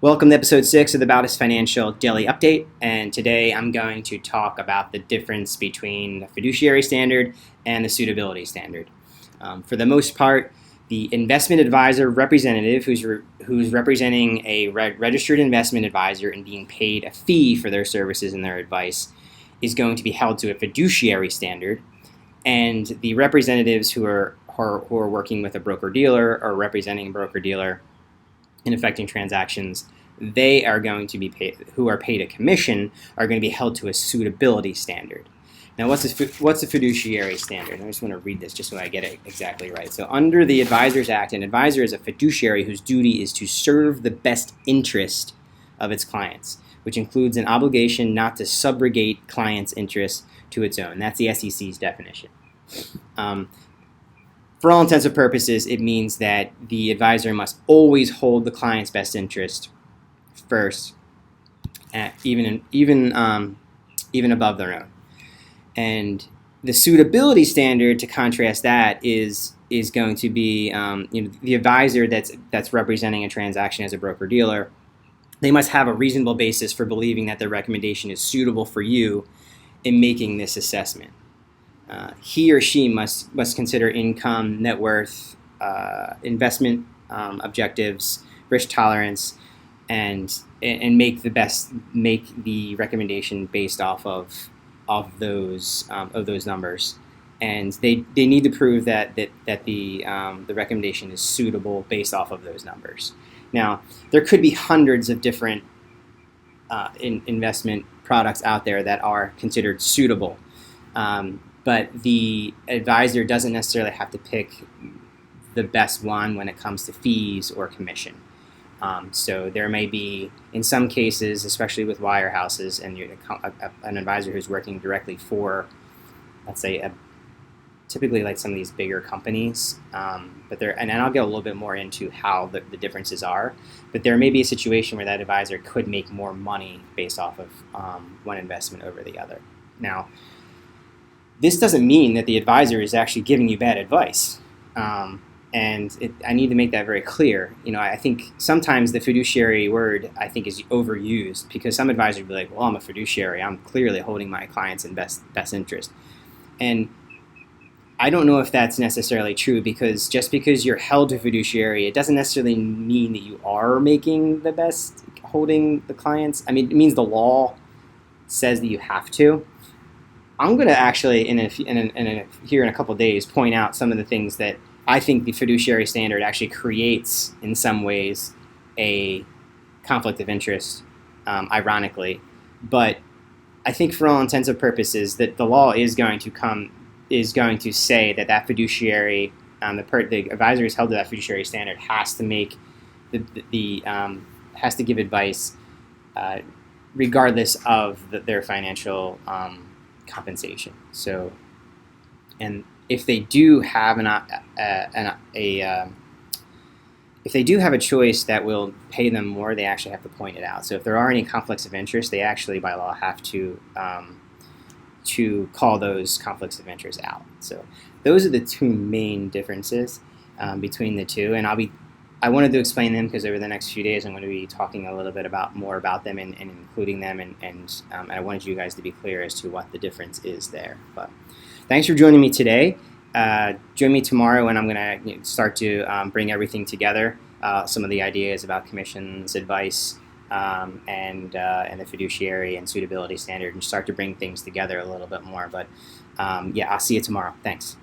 Welcome to episode 6 of the Bautis Financial Daily Update, and today I'm going to talk about the difference between the Fiduciary Standard and the Suitability Standard. For the most part, the investment advisor representative who's representing a registered investment advisor and being paid a fee for their services and their advice is going to be held to a fiduciary standard, and the representatives who are working with a broker-dealer or representing a broker-dealer in effecting transactions, they are going to be paid, who are paid a commission, are going to be held to a suitability standard. Now, what's a fiduciary standard? I just want to read this just so I get it exactly right. So under the Advisors Act, an advisor is a fiduciary whose duty is to serve the best interest of its clients, which includes an obligation not to subrogate clients' interests to its own. That's the SEC's definition. For all intents and purposes, it means that the advisor must always hold the client's best interest first, even above their own. And the suitability standard, to contrast that, is going to be the advisor that's representing a transaction as a broker-dealer. They must have a reasonable basis for believing that their recommendation is suitable for you in making this assessment. He or she must consider income, net worth, investment objectives, risk tolerance, and make the recommendation based off of those numbers. And they need to prove that the recommendation is suitable based off of those numbers. Now, there could be hundreds of different investment products out there that are considered suitable. But the advisor doesn't necessarily have to pick the best one when it comes to fees or commission. So there may be, in some cases, especially with wirehouses, and an advisor who's working directly for, let's say, typically like some of these bigger companies. But and I'll get a little bit more into how the differences are. But there may be a situation where that advisor could make more money based off of one investment over the other. Now, this doesn't mean that the advisor is actually giving you bad advice, I need to make that very clear. I think sometimes the fiduciary word, I think, is overused, because some advisors will be like, well, I'm a fiduciary, I'm clearly holding my clients in best interest. And I don't know if that's necessarily true, because just because you're held to fiduciary, it doesn't necessarily mean that you are making the best holding the clients. I mean, it means the law says that you have to. I'm going to actually, here in a couple of days, point out some of the things that I think the fiduciary standard actually creates, in some ways, a conflict of interest, ironically. But I think for all intents and purposes that the law is going to say that fiduciary, the advisor is held to that fiduciary standard, has to make has to give advice regardless of their financial compensation. So, and if they do have if they do have a choice that will pay them more, they actually have to point it out. So if there are any conflicts of interest, they actually by law have to call those conflicts of interest out. So those are the two main differences between the two, and I wanted to explain them because over the next few days I'm going to be talking a little bit more about them and including them, and I wanted you guys to be clear as to what the difference is there. But thanks for joining me today. Join me tomorrow when I'm going to start to bring everything together, some of the ideas about commissions, advice, and the fiduciary and suitability standard, and start to bring things together a little bit more. But I'll see you tomorrow. Thanks.